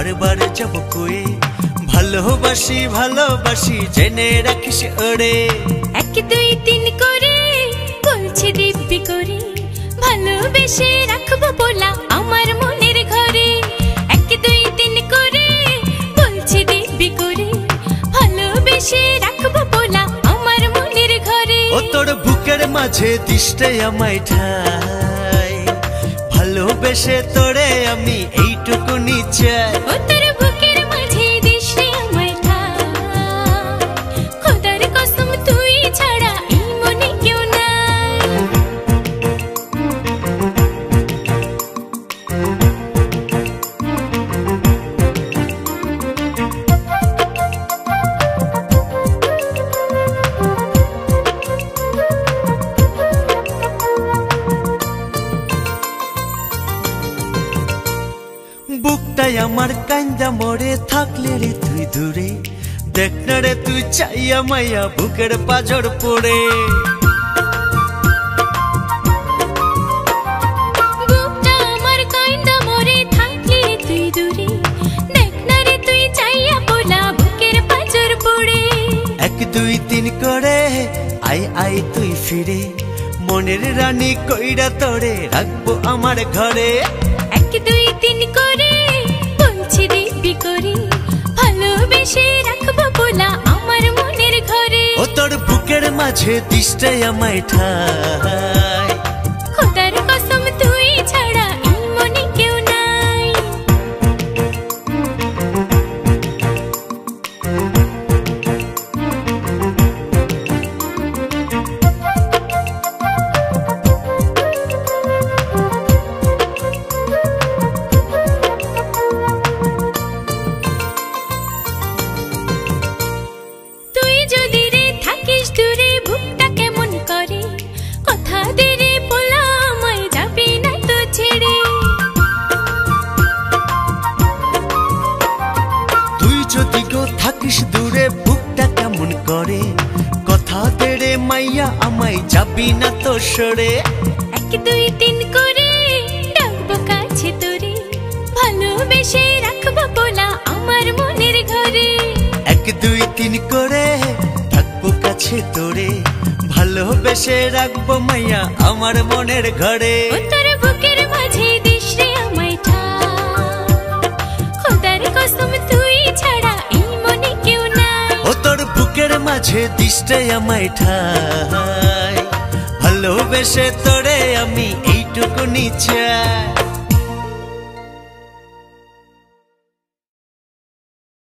বারবার যাব কয়ে ভালোবাসি ভালোবাসি জেনে রাখিস ওরে। 1 2 3 করে বলছি দিব্যি করে ভালোবেসে রাখবো বলা আমার মনের ঘরে। 1 2 3 করে বলছি দিব্যি করে ভালোবেসে রাখবো বলা আমার মনের ঘরে। ও তোর বুকের মাঝে দিশতে আমায় ঠাই ভালোবেসে তোরে আমি এইটুকুনি চাই। ও তোর বুকের মাঝে দিশতে আমায় ঠাই খোদার কসম তুই ছাড়া এই মনে কেউ নাই। বুকটাই আমার কান্দা মরে থাকলে রে তুই দূরে দেখ না রে তুই চাইয়া মাইয়া বুকের পাজর পড়ে। বুকটা আমার কান্দা মরে থাকলে রে তুই দূরে দেখ না রে তুই চাইয়া বলা বুকের পাজর পড়ে। 1 2 3 করে আয় আয় তুই ফিরে মনের রানী কইরা তোরে রাখবো আমার ঘরে। 1 2 3 করে বলছি দিব্যি করে ভালোবেসে রাখবো বলা আমার মনের ঘরে। ও তোর বুকের মাঝে দিশতে আমায় ঠাই খোদার কসম তুই ছাড়া এই মনে কেউ নাই। তুই যদি রে থাকিস দূরে বুকটা কেমন করে কথা দে রে বলা আমায় যাবি না তো ছেড়ে। তুই যদি গো থাকিস দূরে বুকটা কেমন করে কথা দে রে মাইয়া আমায় যাবি না তো সরে। 1 2 3 করে ডাকবো কাছে তোরে ভালোবেসে রাখবো বলা আমার মনের ঘরে। 1 2 3 করে থাকবো কাছে তোরে ভালোবেসে রাখবো মাইয়া আমার মনের ঘরে। ও তোর বুকের মাঝে দিস রে আমায় ঠাই খোদার কসম তুই ছাড়া এই মনে কেউ নাই। ও তোর বুকের মাঝে দিশতে আমায় ঠাই ভালোবেসে তোরে আমি এইটুকুনি চাই।